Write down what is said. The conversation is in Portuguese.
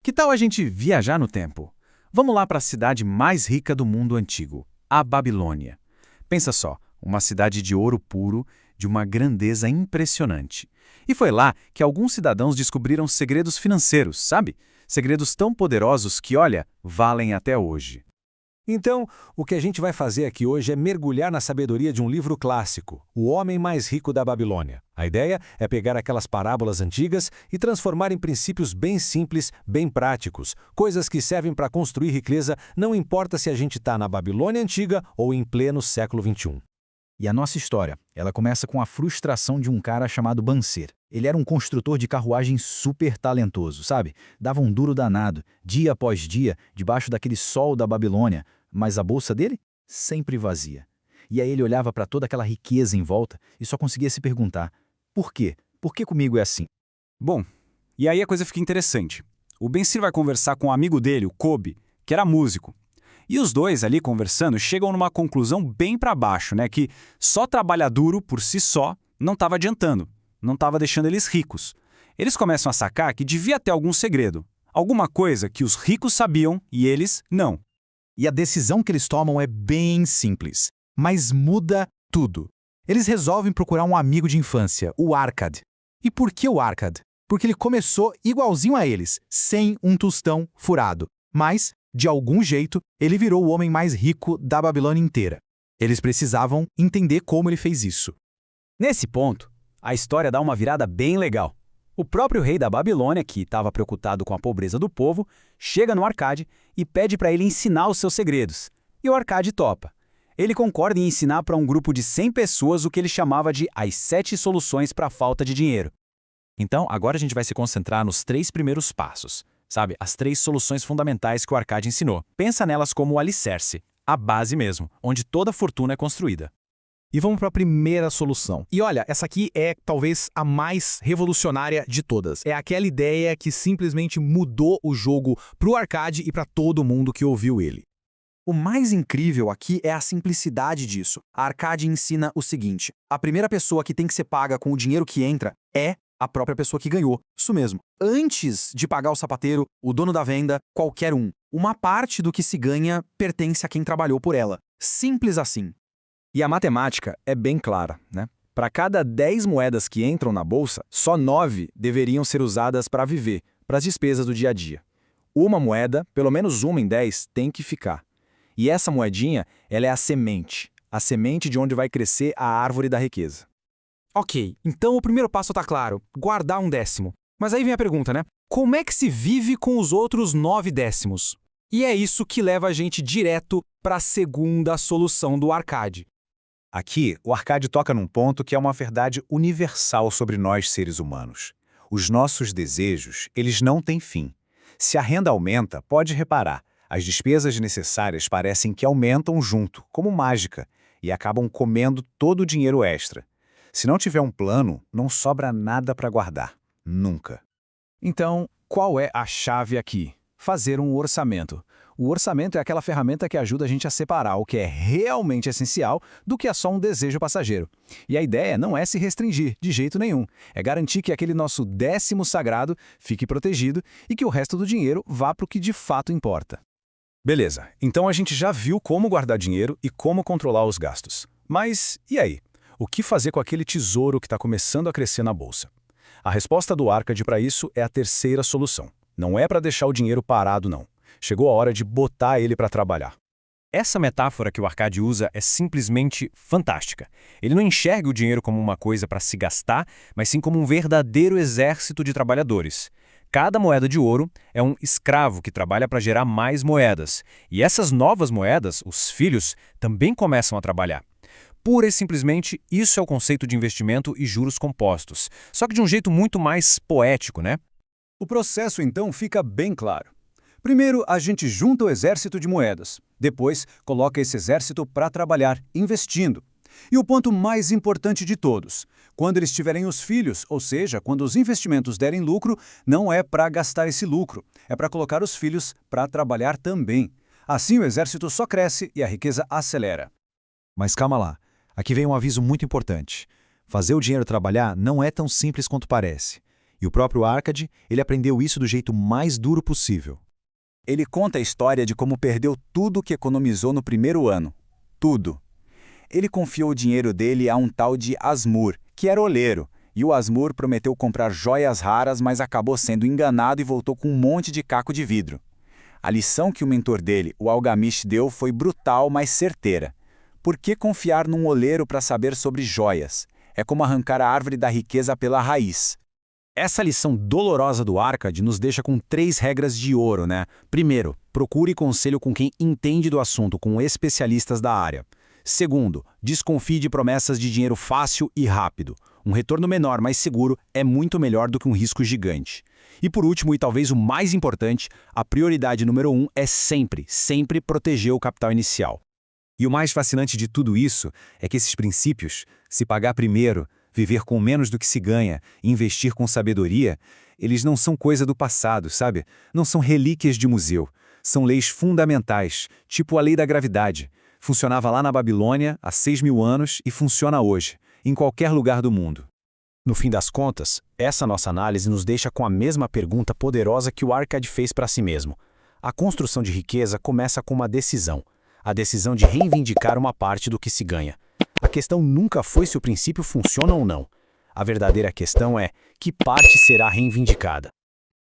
Que tal a gente viajar no tempo? Vamos lá para a cidade mais rica do mundo antigo, a Babilônia. Pensa só, uma cidade de ouro puro, de uma grandeza impressionante. E foi lá que alguns cidadãos descobriram segredos financeiros, sabe? Segredos tão poderosos que, olha, valem até hoje. Então, o que a gente vai fazer aqui hoje é mergulhar na sabedoria de um livro clássico, O Homem Mais Rico da Babilônia. A ideia é pegar aquelas parábolas antigas e transformar em princípios bem simples, bem práticos, coisas que servem para construir riqueza, não importa se a gente está na Babilônia antiga ou em pleno século XXI. E a nossa história, ela começa com a frustração de um cara chamado Banser. Ele era um construtor de carruagem super talentoso, sabe? Dava um duro danado, dia após dia, debaixo daquele sol da Babilônia, mas a bolsa dele sempre vazia. E aí ele olhava para toda aquela riqueza em volta e só conseguia se perguntar, por quê? Por que comigo é assim? Bom, e aí a coisa fica interessante. O Ben-Sir vai conversar com um amigo dele, o Kobe, que era músico. E os dois ali conversando chegam numa conclusão bem para baixo, né? Que só trabalhar duro por si só não estava adiantando, não estava deixando eles ricos. Eles começam a sacar que devia ter algum segredo, alguma coisa que os ricos sabiam e eles não. E a decisão que eles tomam é bem simples, mas muda tudo. Eles resolvem procurar um amigo de infância, o Arkad. E por que o Arkad? Porque ele começou igualzinho a eles, sem um tostão furado. Mas, de algum jeito, ele virou o homem mais rico da Babilônia inteira. Eles precisavam entender como ele fez isso. Nesse ponto, a história dá uma virada bem legal. O próprio rei da Babilônia, que estava preocupado com a pobreza do povo, chega no Arkad e pede para ele ensinar os seus segredos. E o Arkad topa. Ele concorda em ensinar para um grupo de 100 pessoas o que ele chamava de as 7 soluções para a falta de dinheiro. Então, agora a gente vai se concentrar nos 3 primeiros passos. Sabe, as 3 soluções fundamentais que o Arkad ensinou. Pensa nelas como o alicerce, a base mesmo, onde toda fortuna é construída. E vamos para a primeira solução. E olha, essa aqui é talvez a mais revolucionária de todas. É aquela ideia que simplesmente mudou o jogo para o Arkad e para todo mundo que ouviu ele. O mais incrível aqui é a simplicidade disso. A Arkad ensina o seguinte: a primeira pessoa que tem que ser paga com o dinheiro que entra é a própria pessoa que ganhou. Isso mesmo. Antes de pagar o sapateiro, o dono da venda, qualquer um. Uma parte do que se ganha pertence a quem trabalhou por ela. Simples assim. E a matemática é bem clara, né? Para cada 10 moedas que entram na bolsa, só 9 deveriam ser usadas para viver, para as despesas do dia a dia. Uma moeda, pelo menos uma em 10, tem que ficar. E essa moedinha, ela é a semente de onde vai crescer a árvore da riqueza. Ok, então o primeiro passo tá claro, guardar um décimo. Mas aí vem a pergunta, né? Como é que se vive com os outros 9 décimos? E é isso que leva a gente direto para a segunda solução do Arkad. Aqui, o Arkad toca num ponto que é uma verdade universal sobre nós seres humanos. Os nossos desejos, eles não têm fim. Se a renda aumenta, pode reparar, as despesas necessárias parecem que aumentam junto, como mágica, e acabam comendo todo o dinheiro extra. Se não tiver um plano, não sobra nada para guardar. Nunca. Então, qual é a chave aqui? Fazer um orçamento. O orçamento é aquela ferramenta que ajuda a gente a separar o que é realmente essencial do que é só um desejo passageiro. E a ideia não é se restringir, de jeito nenhum. É garantir que aquele nosso décimo sagrado fique protegido e que o resto do dinheiro vá para o que de fato importa. Beleza, então a gente já viu como guardar dinheiro e como controlar os gastos. Mas e aí? O que fazer com aquele tesouro que está começando a crescer na bolsa? A resposta do Arkad para isso é a terceira solução. Não é para deixar o dinheiro parado, não. Chegou a hora de botar ele para trabalhar. Essa metáfora que o Arkad usa é simplesmente fantástica. Ele não enxerga o dinheiro como uma coisa para se gastar, mas sim como um verdadeiro exército de trabalhadores. Cada moeda de ouro é um escravo que trabalha para gerar mais moedas. E essas novas moedas, os filhos, também começam a trabalhar. Pura e simplesmente, isso é o conceito de investimento e juros compostos. Só que de um jeito muito mais poético, né? O processo, então, fica bem claro. Primeiro, a gente junta o exército de moedas. Depois, coloca esse exército para trabalhar, investindo. E o ponto mais importante de todos, quando eles tiverem os filhos, ou seja, quando os investimentos derem lucro, não é para gastar esse lucro, é para colocar os filhos para trabalhar também. Assim o exército só cresce e a riqueza acelera. Mas calma lá, aqui vem um aviso muito importante. Fazer o dinheiro trabalhar não é tão simples quanto parece. E o próprio Arcade, ele aprendeu isso do jeito mais duro possível. Ele conta a história de como perdeu tudo que economizou no primeiro ano. Tudo. Ele confiou o dinheiro dele a um tal de Asmur, que era oleiro, e o Asmur prometeu comprar joias raras, mas acabou sendo enganado e voltou com um monte de caco de vidro. A lição que o mentor dele, o Algamish, deu foi brutal, mas certeira. Por que confiar num oleiro para saber sobre joias? É como arrancar a árvore da riqueza pela raiz. Essa lição dolorosa do Arcade nos deixa com 3 regras de ouro, né? Primeiro, procure conselho com quem entende do assunto, com especialistas da área. Segundo, desconfie de promessas de dinheiro fácil e rápido. Um retorno menor, mais seguro, é muito melhor do que um risco gigante. E por último, e talvez o mais importante, a prioridade número 1 é sempre proteger o capital inicial. E o mais fascinante de tudo isso é que esses princípios, se pagar primeiro, viver com menos do que se ganha e investir com sabedoria, eles não são coisa do passado, sabe? Não são relíquias de museu. São leis fundamentais, tipo a lei da gravidade. Funcionava lá na Babilônia há 6.000 anos e funciona hoje, em qualquer lugar do mundo. No fim das contas, essa nossa análise nos deixa com a mesma pergunta poderosa que o Arcade fez para si mesmo. A construção de riqueza começa com uma decisão. A decisão de reivindicar uma parte do que se ganha. A questão nunca foi se o princípio funciona ou não. A verdadeira questão é que parte será reivindicada.